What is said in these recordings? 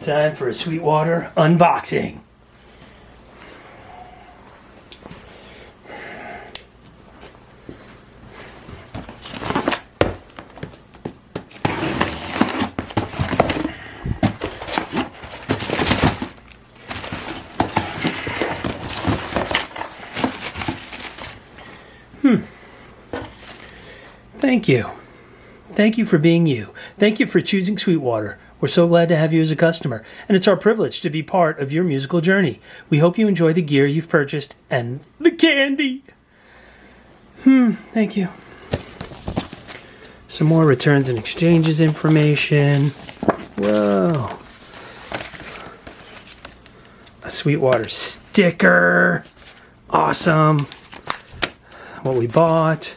Time for a Sweetwater unboxing. Thank you. Thank you for being you. Thank you for choosing Sweetwater. We're so glad to have you as a customer, and it's our privilege to be part of your musical journey. We hope you enjoy the gear you've purchased and the candy. Thank you. Some more returns and exchanges information. Whoa. A Sweetwater sticker. Awesome. What we bought.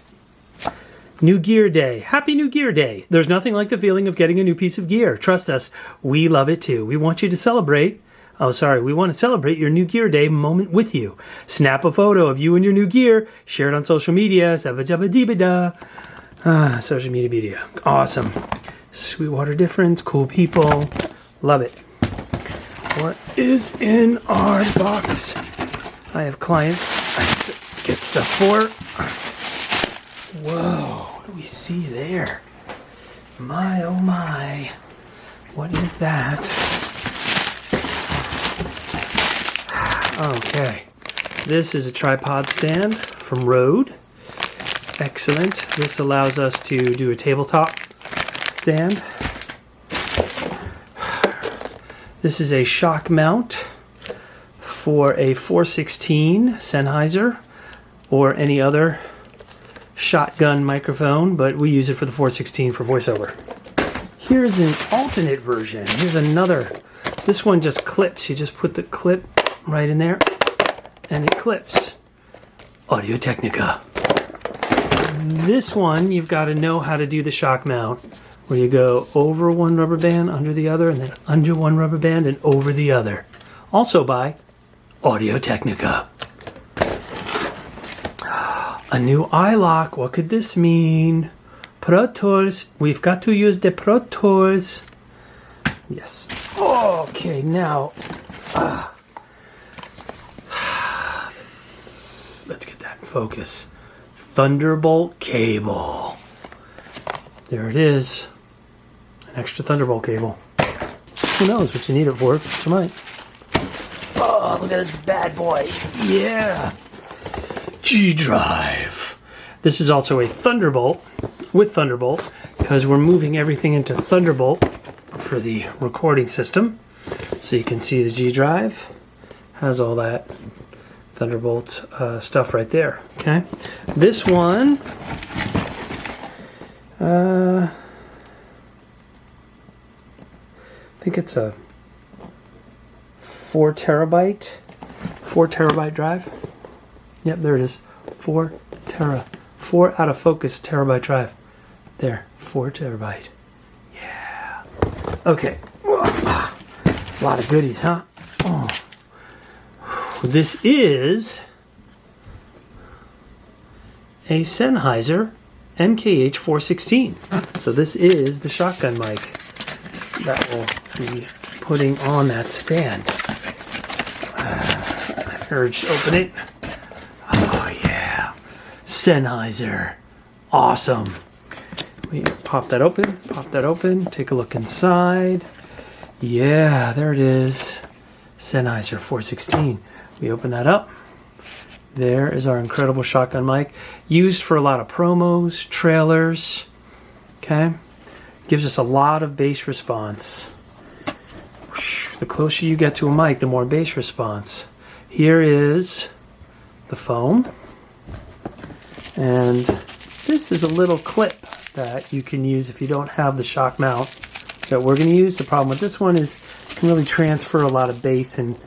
New Gear Day. Happy New Gear Day. There's nothing like the feeling of getting a new piece of gear. Trust us, we love it too. We want you to celebrate. We want to celebrate your New Gear Day moment with you. Snap a photo of you and your new gear. Share it on social media. Social media. Awesome. Sweetwater difference. Cool people. Love it. What is in our box? I have clients I have to get stuff for. Whoa, what do we see there? My, oh my. What is that? Okay. This is a tripod stand from Rode. Excellent. This allows us to do a tabletop stand. This is a shock mount for a 416 Sennheiser or any other shotgun microphone, but we use it for the 416 for voiceover. Here's an alternate version. Here's another. This one just clips. You just put the clip right in there and it clips. Audio Technica. This one, you've got to know how to do the shock mount, where you go over one rubber band, under the other, and then under one rubber band and over the other. Also by Audio Technica. A new ilok. What could this mean? Pro Tools. We've got to use the Pro Tools. Yes. Okay, now. Let's get that in focus. Thunderbolt cable. There it is. An extra Thunderbolt cable. Who knows what you need it for? But you might. Oh, look at this bad boy. Yeah. G drive. This is also a Thunderbolt with Thunderbolt because we're moving everything into Thunderbolt for the recording system. So you can see the G drive has all that Thunderbolt stuff right there. Okay. This one I think it's a 4 terabyte drive. Yep, there it is. 4 out of focus terabyte drive. There, 4 terabyte. Yeah. Okay. A lot of goodies, huh? Oh. This is a Sennheiser MKH 416. So this is the shotgun mic that will be putting on that stand. Urge to open it. Oh yeah, Sennheiser, awesome. We pop that open, take a look inside. Yeah, there it is, Sennheiser 416. We open that up. There is our incredible shotgun mic, used for a lot of promos, trailers. Okay, gives us a lot of bass response. The closer you get to a mic, the more bass response. Here is the foam, and this is a little clip that you can use if you don't have the shock mount that we're going to use. The problem with this one is you can really transfer a lot of bass and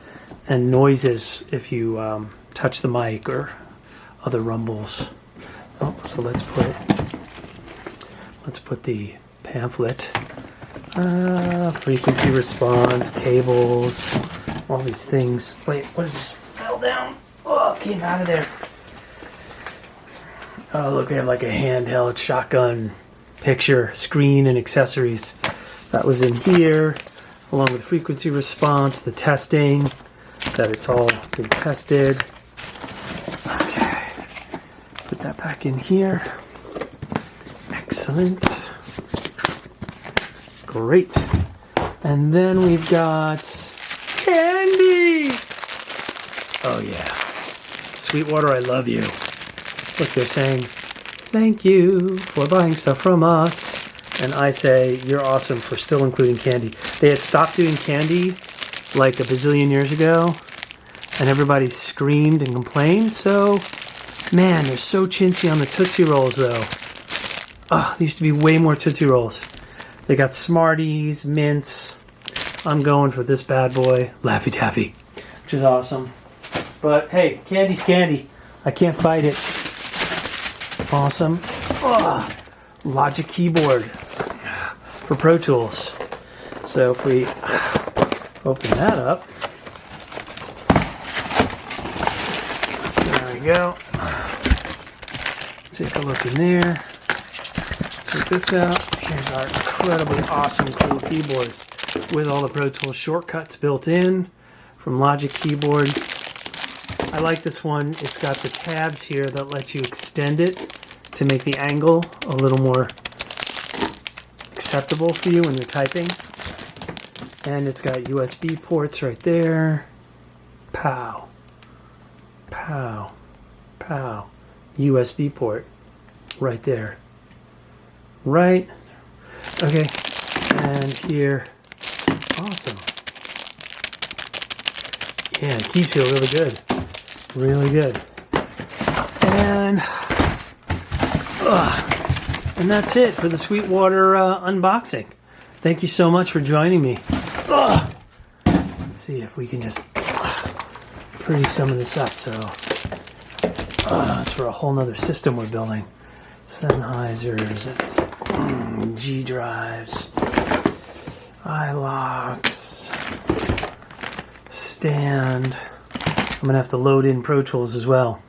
noises if you touch the mic or other rumbles. Oh, so let's put the pamphlet, frequency response, cables, all these things. Wait, what just fell down? Oh, it came out of there. Oh, look, they have like a handheld shotgun picture, screen, and accessories. That was in here, along with frequency response, the testing, that it's all been tested. Okay, put that back in here. Excellent. Great. And then we've got candy. Oh yeah. Sweetwater, I love you. Look, they're saying, thank you for buying stuff from us. And I say, you're awesome for still including candy. They had stopped doing candy like a bazillion years ago, and everybody screamed and complained. So, man, they're so chintzy on the Tootsie Rolls, though. Oh, there used to be way more Tootsie Rolls. They got Smarties, Mints. I'm going for this bad boy, Laffy Taffy, which is awesome. But, hey, candy's candy. I can't fight it. Awesome. Oh, Logic keyboard for Pro Tools. So if we open that up, there we go. Take a look in there. Take this out. Here's our incredibly awesome cool keyboard with all the Pro Tools shortcuts built in from Logic keyboard. I like this one. It's got the tabs here that let you extend it to make the angle a little more acceptable for you when you're typing. And it's got USB ports right there. Pow. Pow. Pow. USB port right there. Right. Okay. And here. Awesome. Yeah, the keys feel really good. Really good. And that's it for the Sweetwater unboxing. Thank you so much for joining me. Let's see if we can just pretty some of this up. So it's for a whole nother system we're building. Sennheisers, G drives, iloks, stand. I'm gonna have to load in Pro Tools as well.